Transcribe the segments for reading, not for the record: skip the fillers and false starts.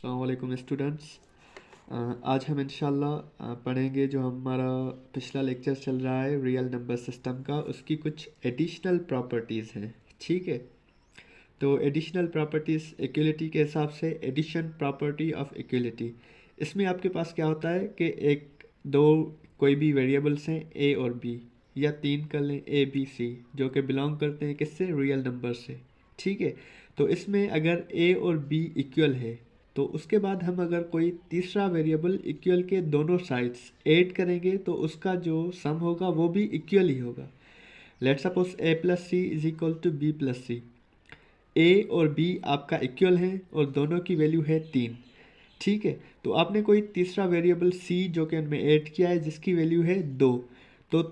अस्सलाम वालेकुम स्टूडेंट्स। आज हम इंशाल्लाह पढ़ेंगे जो हमारा पिछला लेक्चर चल रहा है रियल नंबर सिस्टम का, उसकी कुछ एडिशनल प्रॉपर्टीज़ हैं। ठीक है, तो एडिशनल प्रॉपर्टीज़ इक्वलिटी के हिसाब से एडिशन प्रॉपर्टी ऑफ इक्वलिटी। इसमें आपके पास क्या होता है कि एक दो कोई भी वेरिएबल्स हैं ए और बी, या तीन कर लें ए बी सी, जो कि बिलोंग करते हैं किससे, रियल नंबर से। ठीक है, तो इसमें अगर ए और बी इक्वल है तो उसके बाद हम अगर कोई तीसरा वेरिएबल इक्वल के दोनों साइड्स ऐड करेंगे तो उसका जो सम होगा वो भी इक्वल ही होगा। Let suppose A plus C is equal to B plus C. A और बी आपका इक्वल है और दोनों की वैल्यू है 3। ठीक है, तो आपने कोई तीसरा वेरिएबल सी जो कि उनमें ऐड किया है जिसकी वैल्यू है 2। तो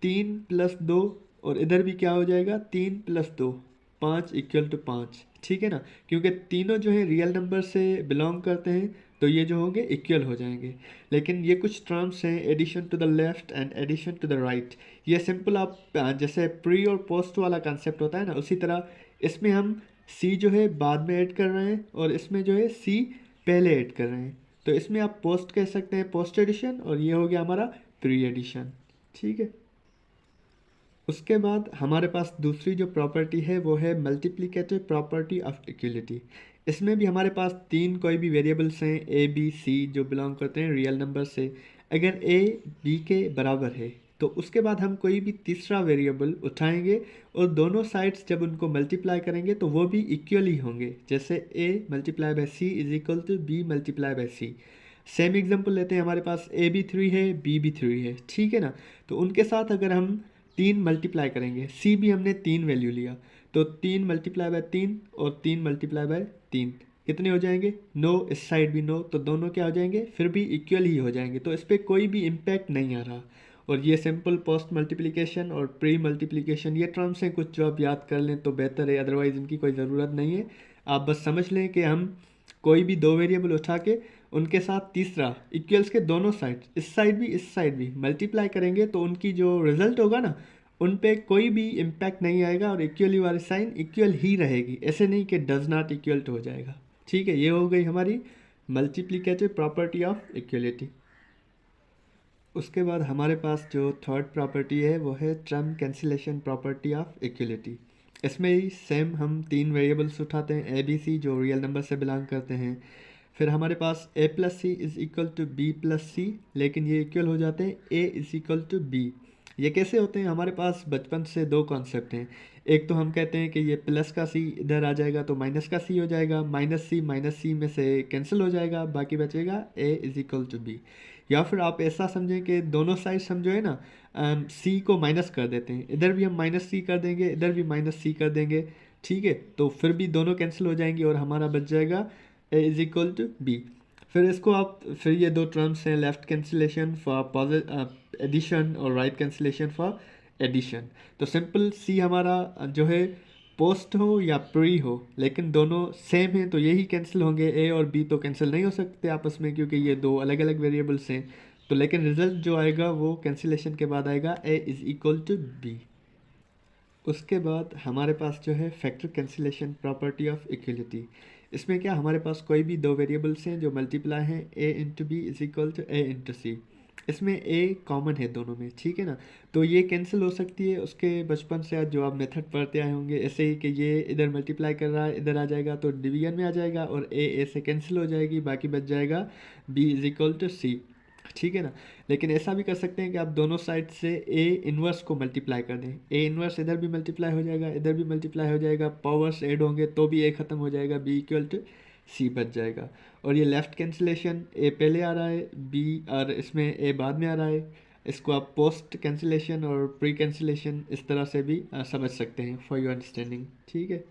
3 + 2, और इधर भी क्या हो जाएगा, 3 + 2, 5 = 5। ठीक है ना, क्योंकि तीनों जो है रियल नंबर से बिलोंग करते हैं तो ये जो होंगे इक्वल हो जाएंगे। लेकिन ये कुछ टर्म्स हैं, addition to the left and addition to the right. ये सिंपल आप जैसे प्री और पोस्ट वाला कंसेप्ट होता है ना, उसी तरह इसमें हम सी जो है बाद में ऐड कर रहे हैं और इसमें जो है सी पहले ऐड कर रहे हैं। तो इसमें आप पोस्ट कह सकते हैं, पोस्ट एडिशन, और ये हो गया हमारा प्री एडिशन। ठीक है, उसके बाद हमारे पास दूसरी जो प्रॉपर्टी है वो है मल्टीप्लिकेटिव प्रॉपर्टी ऑफ इक्वलिटी। इसमें भी हमारे पास तीन कोई भी वेरिएबल्स हैं ए बी सी जो बिलोंग करते हैं रियल नंबर से। अगर ए बी के बराबर है तो उसके बाद हम कोई भी तीसरा वेरिएबल उठाएंगे और दोनों साइड्स जब उनको मल्टीप्लाई करेंगे तो वो भी इक्वल ही होंगे। जैसे A multiply by C is equal to B multiply by C. Same example लेते हैं, हमारे पास ए भी 3 है बी भी 3 है। ठीक है ना, तो उनके साथ अगर हम 3 मल्टीप्लाई करेंगे, सी भी हमने 3 वैल्यू लिया, तो 3 × 3 और 3 × 3 कितने हो जाएंगे, 9। इस साइड भी 9, तो दोनों क्या हो जाएंगे, फिर भी इक्वल ही हो जाएंगे। तो इस पर कोई भी इम्पैक्ट नहीं आ रहा। और ये सिंपल पोस्ट मल्टीप्लिकेशन और प्री मल्टीप्लिकेशन ये टर्म्स हैं कुछ जो आप याद कर लें तो बेहतर है, अदरवाइज़ इनकी कोई ज़रूरत नहीं है। आप बस समझ लें कि हम कोई भी दो वेरिएबल उठा के उनके साथ तीसरा इक्वल्स के दोनों साइड, इस साइड भी मल्टीप्लाई करेंगे तो उनकी जो रिजल्ट होगा ना उन पे कोई भी इम्पैक्ट नहीं आएगा और इक्वली वाली साइन इक्वल ही रहेगी। ऐसे नहीं कि डज नॉट इक्वल हो जाएगा। ठीक है, ये हो गई हमारी मल्टीप्लिकेटिव प्रॉपर्टी ऑफ इक्वलिटी। उसके बाद हमारे पास जो थर्ड प्रॉपर्टी है वो है term cancellation property of equality. इसमें ही सेम हम तीन वेरिएबल्स उठाते हैं ए बी सी जो रियल नंबर से बिलोंग करते हैं। फिर हमारे पास A plus C is equal to B plus C, लेकिन ये इक्वल हो जाते हैं A is equal to B. ये कैसे होते हैं, हमारे पास बचपन से दो कॉन्सेप्ट हैं। एक तो हम कहते हैं कि ये प्लस का सी इधर आ जाएगा तो माइनस का सी हो जाएगा, माइनस सी में से कैंसिल हो जाएगा, बाकी बचेगा A is equal to B. या फिर आप ऐसा समझें कि दोनों साइड हम जो है ना सी को माइनस कर देते हैं, इधर भी हम माइनस सी कर देंगे, इधर भी माइनस सी कर देंगे। ठीक है, तो फिर भी दोनों कैंसिल हो जाएंगी और हमारा बच जाएगा A is equal to B. फिर इसको आप, फिर ये दो टर्म्स हैं, लेफ़्ट कैंसिलेशन फॉर एडिशन और राइट कैंसिलेशन फॉर एडिशन। तो सिंपल सी हमारा जो है पोस्ट हो या प्री हो, लेकिन दोनों सेम हैं तो यही कैंसिल होंगे। ए और बी तो कैंसिल नहीं हो सकते आपस में क्योंकि ये दो अलग अलग वेरिएबल्स हैं। तो लेकिन रिजल्ट जो आएगा वो कैंसिलेशन के बाद आएगा A is equal to B. उसके बाद हमारे पास जो है factor cancellation property of equality. इसमें क्या, हमारे पास कोई भी दो वेरिएबल्स हैं जो मल्टीप्लाई हैं, A into B is equal to A into C. इसमें ए कॉमन है दोनों में, ठीक है ना, तो ये कैंसिल हो सकती है। उसके बचपन से आज जो आप मेथड पढ़ते आए होंगे ऐसे ही कि ये इधर मल्टीप्लाई कर रहा है, इधर आ जाएगा तो डिवीजन में आ जाएगा और ए से कैंसिल हो जाएगी, बाकी बच जाएगा बी इज इक्वल टू सी। ठीक है ना, लेकिन ऐसा भी कर सकते हैं कि आप दोनों साइड से ए इन्वर्स को मल्टीप्लाई कर दें। ए इन्वर्स इधर भी मल्टीप्लाई हो जाएगा, इधर भी मल्टीप्लाई हो जाएगा, पावर्स ऐड होंगे तो भी ए ख़त्म हो जाएगा, बी इक्वल टू सी बच जाएगा। और ये लेफ़्ट कैंसिलेशन, ए पहले आ रहा है बी और इसमें ए बाद में आ रहा है, इसको आप पोस्ट कैंसिलेशन और प्री कैंसिलेशन इस तरह से भी समझ सकते हैं फॉर योर अंडरस्टैंडिंग। ठीक है,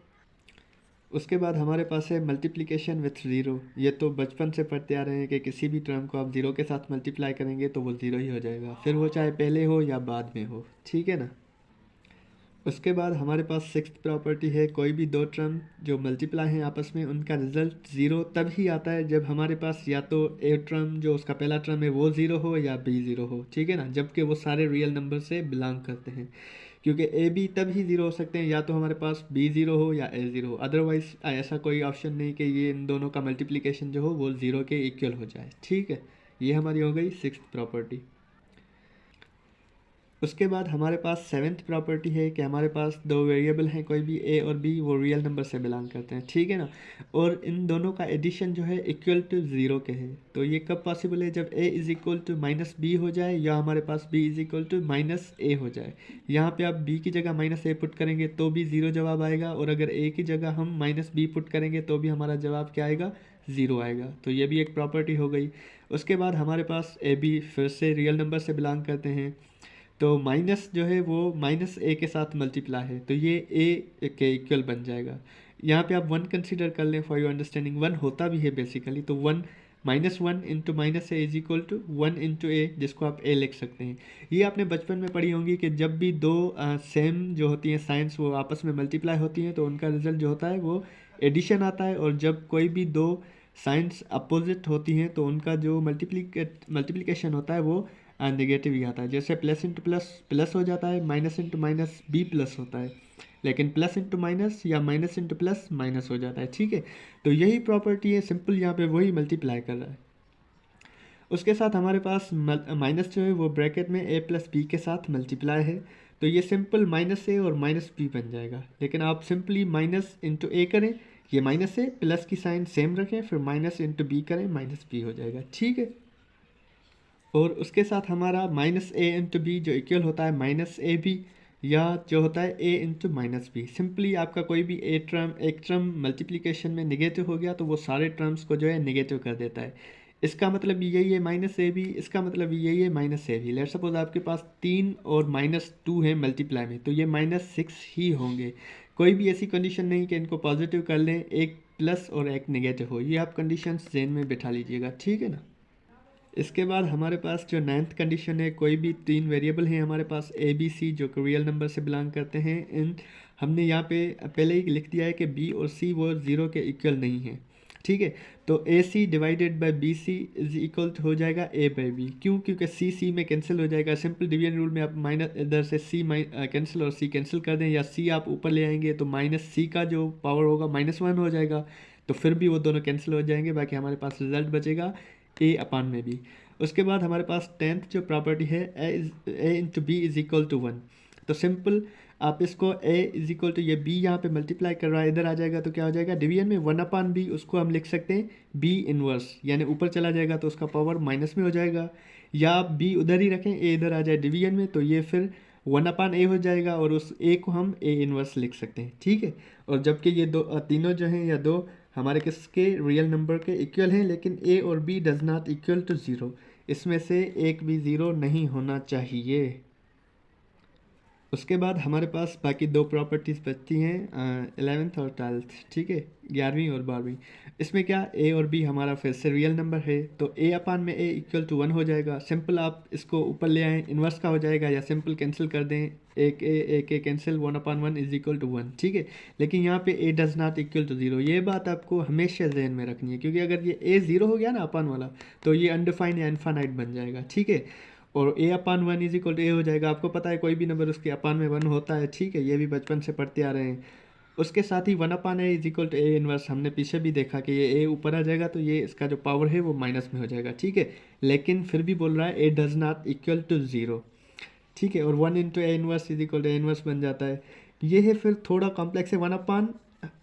उसके बाद हमारे पास है मल्टीप्लिकेशन विथ ज़ीरो। ये तो बचपन से पढ़ते आ रहे हैं कि किसी भी टर्म को आप ज़ीरो के साथ मल्टीप्लाई करेंगे तो वो ज़ीरो ही हो जाएगा, फिर वो चाहे पहले हो या बाद में हो। ठीक है ना, उसके बाद हमारे पास सिक्स्थ प्रॉपर्टी है, कोई भी दो टर्म जो मल्टीप्लाई हैं आपस में उनका रिजल्ट ज़ीरो तब ही आता है जब हमारे पास या तो ए टर्म जो उसका पहला टर्म है वो ज़ीरो हो या बी ज़ीरो हो। ठीक है ना, जबकि वो सारे रियल नंबर से बिलोंग करते हैं। क्योंकि ए बी तब ही ज़ीरो हो सकते हैं या तो हमारे पास बी ज़ीरो हो या ए ज़ीरो हो, अदरवाइज़ ऐसा कोई ऑप्शन नहीं कि ये इन दोनों का मल्टीप्लिकेशन जो हो वो ज़ीरो के इक्वल हो जाए। ठीक है, ये हमारी हो गई सिक्स्थ प्रॉपर्टी। उसके बाद हमारे पास सेवेंथ प्रॉपर्टी है कि हमारे पास दो वेरिएबल हैं कोई भी ए और बी, वो रियल नंबर से बिलोंग करते हैं, ठीक है ना, और इन दोनों का एडिशन जो है इक्वल टू ज़ीरो के है। तो ये कब पॉसिबल है, जब A is equal to minus B हो जाए या हमारे पास B is equal to minus A हो जाए। यहाँ पे आप बी की जगह माइनस ए पुट करेंगे तो भी ज़ीरो जवाब आएगा, और अगर ए की जगह हम माइनस बी पुट करेंगे तो भी हमारा जवाब क्या आएगा, ज़ीरो आएगा। तो ये भी एक प्रॉपर्टी हो गई। उसके बाद हमारे पास ए बी फिर से रियल नंबर से बिलोंग करते हैं, तो माइनस जो है वो माइनस ए के साथ मल्टीप्लाई है, तो ये ए के इक्वल बन जाएगा। यहाँ पे आप वन कंसीडर कर लें फॉर योर अंडरस्टैंडिंग, वन होता भी है बेसिकली, तो one minus one into minus A is equal to one into A, जिसको आप ए लिख सकते हैं। ये आपने बचपन में पढ़ी होंगी कि जब भी दो सेम जो होती हैं साइंस वो आपस में मल्टीप्लाई होती हैं तो उनका रिजल्ट जो होता है वो एडिशन आता है, और जब कोई भी दो साइंस अपोजिट होती हैं तो उनका जो मल्टीप्लिकेशन होता है वो नेगेटिव ही आता है। जैसे प्लस इंटू प्लस प्लस हो जाता है, minus into minus B plus होता है, लेकिन प्लस इंटू माइनस या माइनस इंटू प्लस माइनस हो जाता है। ठीक है, तो यही प्रॉपर्टी है, सिंपल यहाँ पे वही मल्टीप्लाई कर रहा है। उसके साथ हमारे पास माइनस जो है वो ब्रैकेट में ए प्लस बी के साथ मल्टीप्लाई है, तो ये सिंपल माइनस ए और माइनस बी बन जाएगा। लेकिन आप सिंपली माइनस इंटू ए करें, ये माइनस ए, प्लस की साइन सेम रखें, फिर माइनस इंटू बी करें, माइनस बी हो जाएगा। ठीक है, और उसके साथ हमारा माइनस ए इंटू बी जो इक्वल होता है माइनस ए बी, या जो होता है A into minus B. Simply आपका कोई भी एक टर्म मल्टीप्लिकेशन में निगेटिव हो गया तो वो सारे टर्म्स को जो है निगेटिव कर देता है। इसका मतलब यही है माइनस ए बी, इसका मतलब यही है minus A B. Let suppose आपके पास 3 और माइनस 2 है मल्टीप्लाई में, तो ये माइनस 6 ही होंगे। कोई भी ऐसी कंडीशन नहीं कि इनको पॉजिटिव कर लें, एक प्लस और एक नेगेटिव हो। ये आप कंडीशंस ज़हन में बिठा लीजिएगा, ठीक है ना। इसके बाद हमारे पास जो नाइन्थ कंडीशन है, कोई भी तीन वेरिएबल हैं हमारे पास ए बी सी जो कि रियल नंबर से बिलोंग करते हैं। इन हमने यहाँ पे पहले ही लिख दिया है कि बी और सी वो ज़ीरो के इक्वल नहीं है, ठीक है। तो A C divided by B C is equal हो जाएगा ए बाई बी। क्यों? क्योंकि सी सी में कैंसिल हो जाएगा। सिंपल डिवीजन रूल में आप माइनस इधर से सी कैंसिल और सी कैंसिल कर दें, या सी आप ऊपर ले आएंगे तो माइनस सी का जो पावर होगा -1 हो जाएगा, तो फिर भी वो दोनों कैंसिल हो जाएंगे, बाकी हमारे पास रिजल्ट बचेगा ए अपान में भी। उसके बाद हमारे पास 10th जो प्रॉपर्टी है A into B is equal to 1। तो सिंपल आप इसको ए इज इक्वल टू, ये बी यहाँ पे मल्टीप्लाई कर रहा है, इधर आ जाएगा तो क्या हो जाएगा, डिवीजन में 1 अपान बी, उसको हम लिख सकते हैं बी इनवर्स, यानी ऊपर चला जाएगा तो उसका पावर माइनस में हो जाएगा। या आप बी उधर ही रखें, ए इधर आ जाए डिवीजन में, तो ये फिर 1 अपान ए हो जाएगा, और उस ए को हम ए इनवर्स लिख सकते हैं, ठीक है। और जबकि ये दो तीनों जो हैं या दो हमारे किसके रियल नंबर के इक्वल हैं, लेकिन ए और B does not equal to zero, इसमें से एक भी ज़ीरो नहीं होना चाहिए। उसके बाद हमारे पास बाकी दो प्रॉपर्टीज़ बचती हैं 11th और 12th, ठीक है, 11वीं और 12वीं। इसमें क्या, ए और बी हमारा फिर से रियल नंबर है, तो ए अपान में ए इक्वल टू 1 हो जाएगा। सिंपल आप इसको ऊपर ले आएँ, इन्वर्स का हो जाएगा, या सिंपल कैंसिल कर दें, एक A cancel, 1 upon 1 is equal to 1, ठीक है। लेकिन यहाँ पे A does not equal to zero, ये बात आपको हमेशा जहन में रखनी है, क्योंकि अगर ये ए ज़ीरो हो गया ना अपान वाला, तो ये अनडिफाइंड या इनफाइनाइट बन जाएगा, ठीक है। और ए अपान 1 इज इक्वल टू ए हो जाएगा। आपको पता है कोई भी नंबर उसके अपान में 1 होता है, ठीक है, ये भी बचपन से पढ़ते आ रहे हैं। उसके साथ ही 1 upon A is equal to A inverse, हमने पीछे भी देखा कि ये ए ऊपर आ जाएगा तो ये इसका जो पावर है वो माइनस में हो जाएगा, ठीक है। लेकिन फिर भी बोल रहा है A does not equal to zero, ठीक है। और 1 into A inverse is equal to A inverse बन जाता है। ये है फिर थोड़ा कॉम्प्लेक्स है,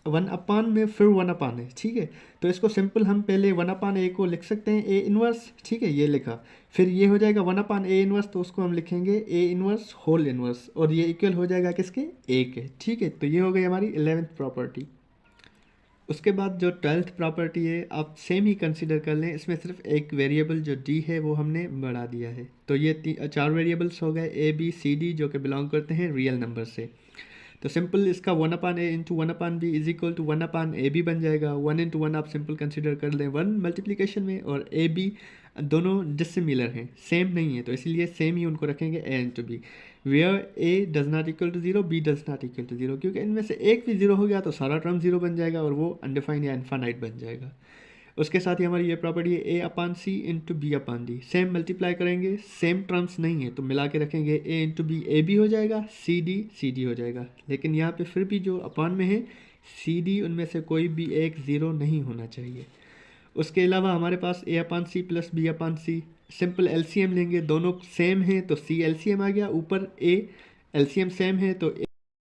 1 अपान में फिर 1 अपान है, ठीक है। तो इसको सिंपल हम पहले 1 अपान ए को लिख सकते हैं ए इनवर्स, ठीक है, ये लिखा। फिर ये हो जाएगा 1 अपान ए इनवर्स, तो उसको हम लिखेंगे ए इनवर्स होल इनवर्स, और ये इक्वल हो जाएगा किसके, ए के, ठीक है। तो ये हो गई हमारी 11th प्रॉपर्टी। उसके बाद जो 12th प्रॉपर्टी है आप सेम ही कंसिडर कर लें, इसमें सिर्फ एक वेरिएबल जो डी है वो हमने बढ़ा दिया है। तो ये 4 वेरिएबल्स हो गए ए बी सी डी, जो कि बिलोंग करते हैं रियल नंबर से। तो सिंपल इसका 1 upon A into 1 upon B is equal to 1 upon A B बन जाएगा। 1 इंटू 1 आप सिंपल कंसिडर कर लें 1 मल्टीप्लिकेशन में, और ए बी दोनों डिसिमिलर हैं, सेम नहीं है, तो इसीलिए सेम ही उनको रखेंगे A into B. Where A does not equal to zero, B does not equal to zero, क्योंकि इनमें से एक भी ज़ीरो हो गया तो सारा टर्म ज़ीरो बन जाएगा और वो अनडिफाइंड या इनफाइनाइट बन जाएगा। उसके साथ ही हमारी ये प्रॉपर्टी है ए अपान सी इंटू बी अपान डी, सेम मल्टीप्लाई करेंगे, सेम टर्म्स नहीं है तो मिला के रखेंगे, A into B A B हो जाएगा, सी डी हो जाएगा। लेकिन यहाँ पे फिर भी जो अपान में है सी डी, उनमें से कोई भी एक ज़ीरो नहीं होना चाहिए। उसके अलावा हमारे पास ए अपान सी प्लस बी अपान सी, सिंपल एलसीएम लेंगे, दोनों सेम हैं तो सी एलसीएम आ गया, ऊपर ए एलसीएम सेम है तो